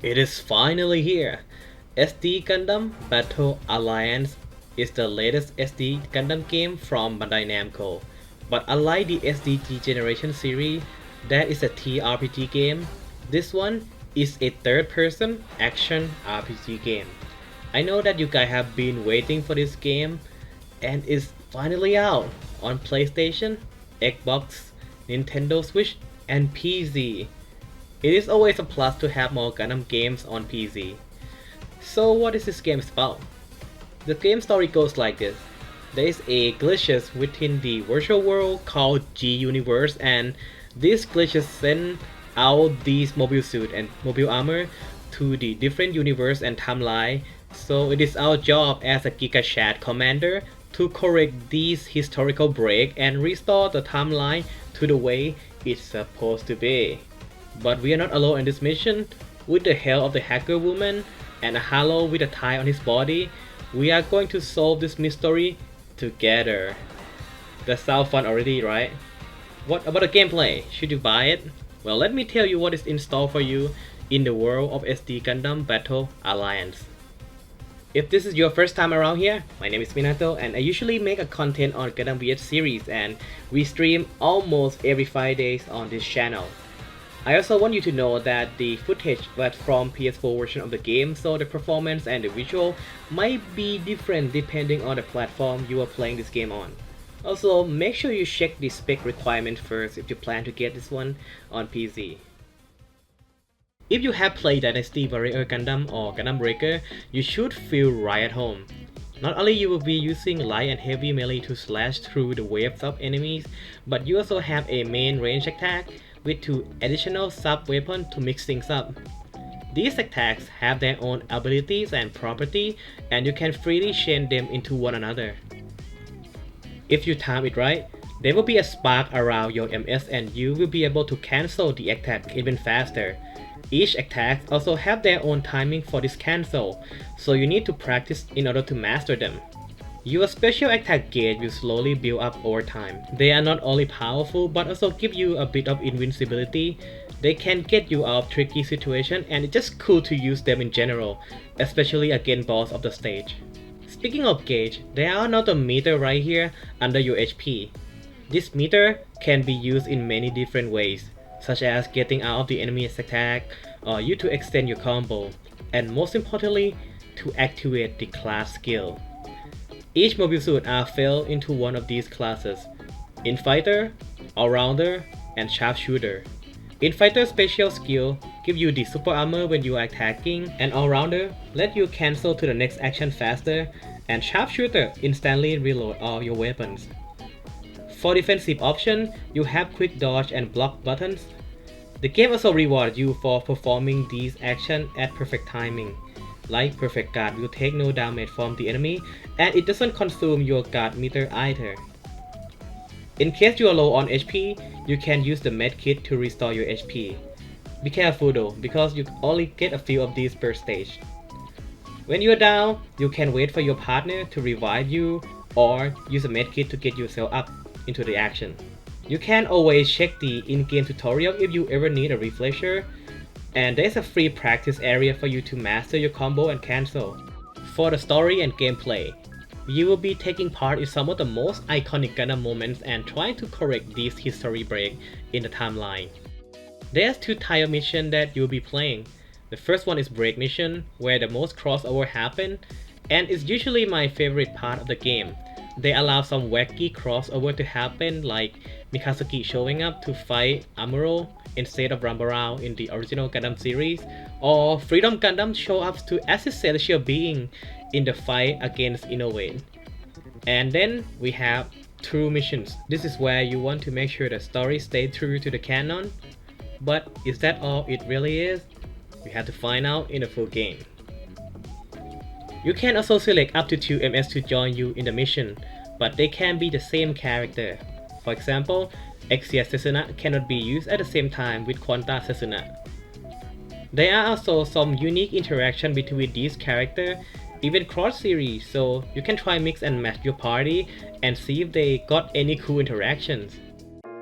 It is finally here! SD Gundam Battle Alliance is the latest SD Gundam game from Bandai Namco. But unlike the SDG Generation series, that is a TRPG game, this one is a third-person action RPG game. I know that you guys have been waiting for this game, and it's finally out on PlayStation, Xbox, Nintendo Switch, and PC. It is always a plus to have more Gundam games on PC. So what is this game about? The game story goes like this. There is a glitches within the virtual world called G Universe, and these glitches send out these mobile suit and mobile armor to the different universe and timeline. So it is our job as a Giga Chat commander to correct these historical break and restore the timeline to the way it's supposed to be. But we are not alone in this mission. With the help of the hacker woman and a halo with a tie on his body, we are going to solve this mystery together. That sounds fun already, right? What about the gameplay? Should you buy it? Well, let me tell you what is in store for you in the world of SD Gundam Battle Alliance. If this is your first time around here, my name is Minato and I usually make a content on Gundam VH series, and we stream almost every 5 days on this channel. I also want you to know that the footage was from PS4 version of the game, so the performance and the visual might be different depending on the platform you are playing this game on. Also, make sure you check the spec requirement first if you plan to get this one on PC. If you have played Dynasty Warrior Gundam or Gundam Breaker, you should feel right at home. Not only you will be using light and heavy melee to slash through the waves of enemies, but you also have a main range attack with 2 additional sub-weapons to mix things up. These attacks have their own abilities and properties, and you can freely chain them into one another. If you time it right, there will be a spark around your MS and you will be able to cancel the attack even faster. Each attack also have their own timing for this cancel, so you need to practice in order to master them. Your special attack gauge will slowly build up over time. They are not only powerful but also give you a bit of invincibility. They can get you out of tricky situations, and it's just cool to use them in general, especially against boss of the stage. Speaking of gauge, there are another meter right here under your HP. This meter can be used in many different ways, such as getting out of the enemy's attack, or you to extend your combo, and most importantly, to activate the class skill. Each mobile suit are fell into one of these classes: Infighter, Allrounder, and Sharpshooter. Infighter special skill give you the super armor when you are attacking, and Allrounder let you cancel to the next action faster, and Sharpshooter instantly reload all your weapons. For defensive option, you have quick dodge and block buttons. The game also rewards you for performing these actions at perfect timing. Like perfect guard will take no damage from the enemy, and it doesn't consume your guard meter either. In case you are low on HP, you can use the medkit to restore your HP. Be careful though, because you only get a few of these per stage. When you are down, you can wait for your partner to revive you, or use a medkit to get yourself up into the action. You can always check the in-game tutorial if you ever need a refresher, and there's a free practice area for you to master your combo and cancel. For the story and gameplay, you will be taking part in some of the most iconic Gundam moments and trying to correct these history breaks in the timeline. There's 2 types of missions that you'll be playing. The first one is break mission, where the most crossover happen, and it's usually my favorite part of the game. They allow some wacky crossover to happen, like Mikazuki showing up to fight Amuro instead of Rambarao in the original Gundam series, or Freedom Gundam show up to assist Celestial Being in the fight against Innovate. And then we have true missions. This is where you want to make sure the story stays true to the canon. But is that all it really is? You have to find out in the full game. You can also select up to 2 MS to join you in the mission, but they can be the same character. For example, Exia Sesuna cannot be used at the same time with Quanta Sesuna. There are also some unique interaction between these characters, even cross-series, so you can try mix and match your party and see if they got any cool interactions.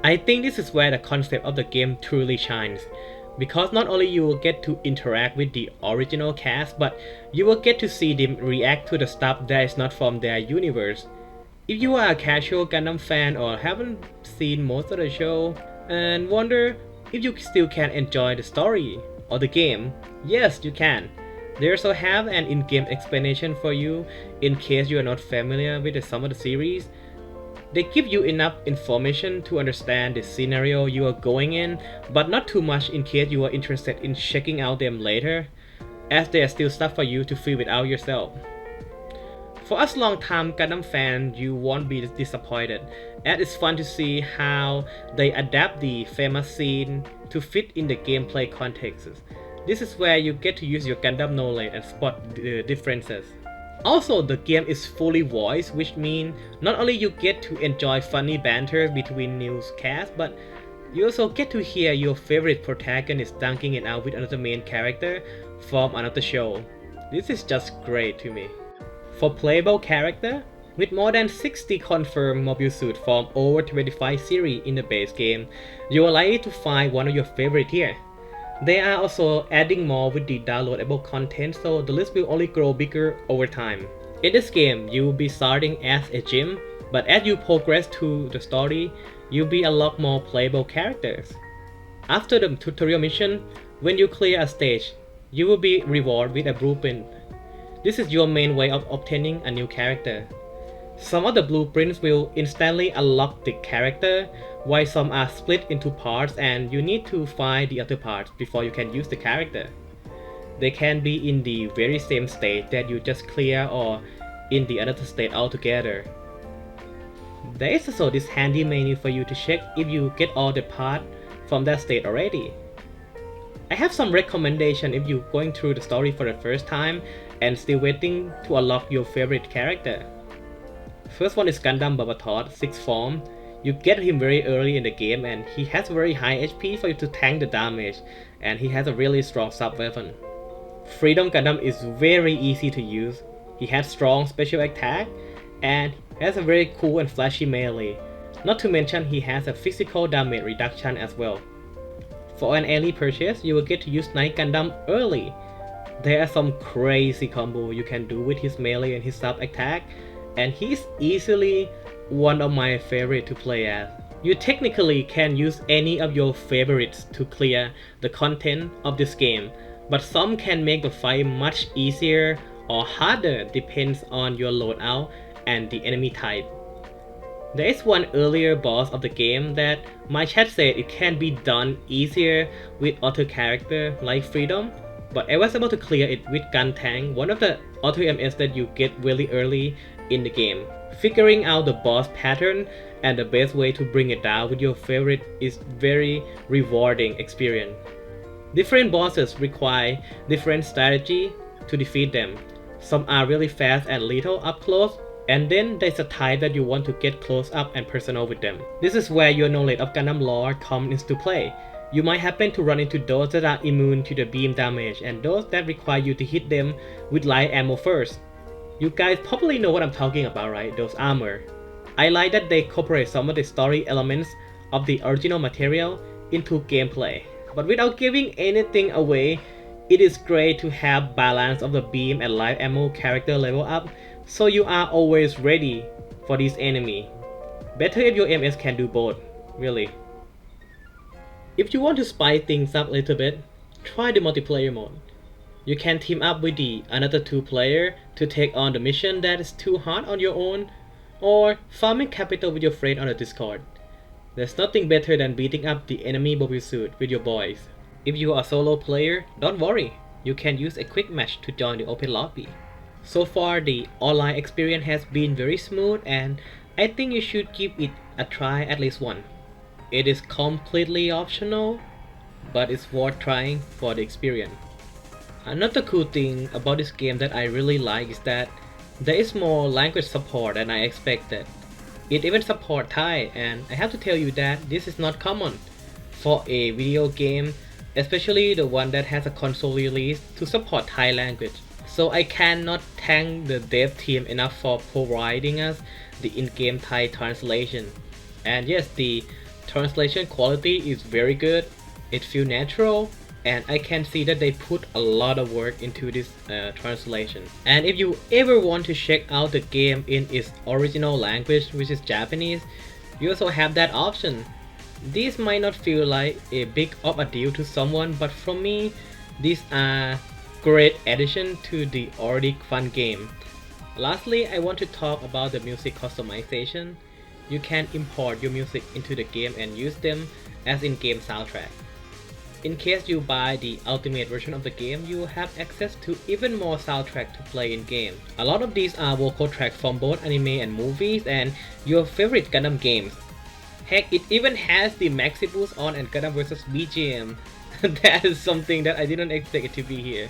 I think this is where the concept of the game truly shines. because not only you will get to interact with the original cast, but you will get to see them react to the stuff that is not from their universe. If you are a casual Gundam fan or haven't seen most of the show and wonder if you still can enjoy the story or the game, yes you can. They also have an in-game explanation for you in case you are not familiar with some of the series. They give you enough information to understand the scenario you are going in, but not too much in case you are interested in checking out them later, as there is still stuff for you to figure it out yourself. For us long-time Gundam fans, you won't be disappointed, as it's fun to see how they adapt the famous scene to fit in the gameplay contexts. This is where you get to use your Gundam knowledge and spot the differences. Also, the game is fully voiced, which means not only you get to enjoy funny banter between newscasts, but you also get to hear your favorite protagonist dunking it out with another main character from another show. This is just great to me. For playable character, with more than 60 confirmed mobile suits from over 25 series in the base game, you are likely to find one of your favorites here. They are also adding more with the downloadable content, so the list will only grow bigger over time. In this game, you will be starting as a Jim, but as you progress through the story, you'll be unlock more playable characters. After the tutorial mission, when you clear a stage, you will be rewarded with a blueprint. This is your main way of obtaining a new character. Some of the blueprints will instantly unlock the character, while some are split into parts and you need to find the other parts before you can use the character. They can be in the very same state that you just clear or in the another state altogether. There is also this handy menu for you to check if you get all the parts from that state already. I have some recommendation if you're going through the story for the first time and still waiting to unlock your favorite character. First one is Gundam Babatot 6th form. You get him very early in the game and he has very high HP for you to tank the damage, and he has a really strong sub weapon. Freedom Gundam is very easy to use. He has strong special attack and has a very cool and flashy melee. Not to mention he has a physical damage reduction as well. For an early purchase, you will get to use Night Gundam early. There are some crazy combo you can do with his melee and his sub attack, and he's easily one of my favorite to play as. You technically can use any of your favorites to clear the content of this game, but some can make the fight much easier or harder depends on your loadout and the enemy type. There is one earlier boss of the game that my chat said it can be done easier with other character like Freedom, but I was able to clear it with Gun Tank, one of the auto MS that you get really early in the game. Figuring out the boss pattern and the best way to bring it down with your favorite is very rewarding experience. Different bosses require different strategy to defeat them. Some are really fast and lethal up close, and then there's a type that you want to get close up and personal with them. This is where your knowledge of Gundam lore comes into play. You might happen to run into those that are immune to the beam damage and those that require you to hit them with light ammo first. You guys probably know what I'm talking about, right? Those armor. I like that they incorporate some of the story elements of the original material into gameplay. But without giving anything away, it is great to have balance of the beam and light ammo character level up, so you are always ready for this enemy. Better if your MS can do both, really. If you want to spice things up a little bit, try the multiplayer mode. You can team up with the another 2 player to take on the mission that is too hard on your own, or farming capital with your friend on the Discord. There's nothing better than beating up the enemy mobile suit with your boys. If you are a solo player, don't worry, you can use a quick match to join the open lobby. So far, the online experience has been very smooth and I think you should give it a try at least once. It is completely optional, but it's worth trying for the experience. Another cool thing about this game that I really like is that there is more language support than I expected. It even supports Thai, and I have to tell you that this is not common for a video game, especially the one that has a console release to support Thai language. So I cannot thank the dev team enough for providing us the in-game Thai translation. And yes, the translation quality is very good, it feels natural, and I can see that they put a lot of work into this translation. And if you ever want to check out the game in its original language, which is Japanese, you also have that option. These might not feel like a big of a deal to someone, but for me, these are great addition to the already fun game. Lastly, I want to talk about the music customization. You can import your music into the game and use them as in-game soundtrack. In case you buy the ultimate version of the game, you have access to even more soundtrack to play in game. A lot of these are vocal tracks from both anime and movies and your favorite Gundam games. Heck, it even has the Maxi Boost on and Gundam vs BGM. That is something that I didn't expect it to be here.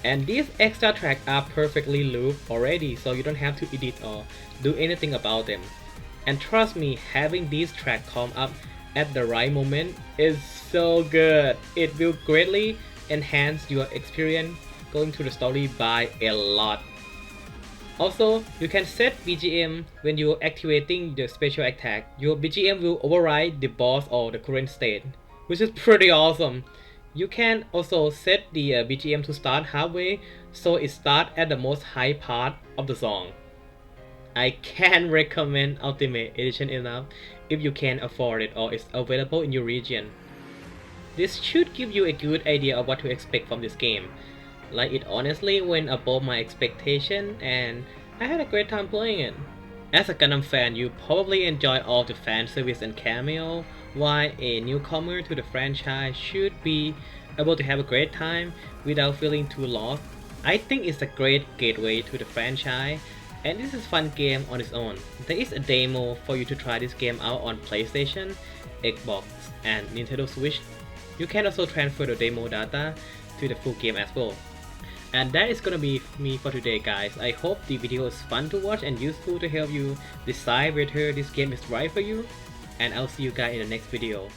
And these extra tracks are perfectly looped already, so you don't have to edit or do anything about them. And trust me, having these tracks come up at the right moment is so good. It will greatly enhance your experience going through the story by a lot. Also, you can set BGM when you're activating the special attack. Your BGM will override the boss or the current state, which is pretty awesome. You can also set the BGM to start halfway, so it starts at the most high part of the song. I can recommend Ultimate Edition enough if you can afford it or it's available in your region. This should give you a good idea of what to expect from this game. Like, it honestly went above my expectation and I had a great time playing it. As a Gundam fan, you probably enjoy all the fan service and cameo, while a newcomer to the franchise should be able to have a great time without feeling too lost. I think it's a great gateway to the franchise, and this is a fun game on its own. There is a demo for you to try this game out on PlayStation, Xbox, and Nintendo Switch. You can also transfer the demo data to the full game as well. And that is gonna be me for today, guys. I hope the video is fun to watch and useful to help you decide whether this game is right for you. And I'll see you guys in the next video.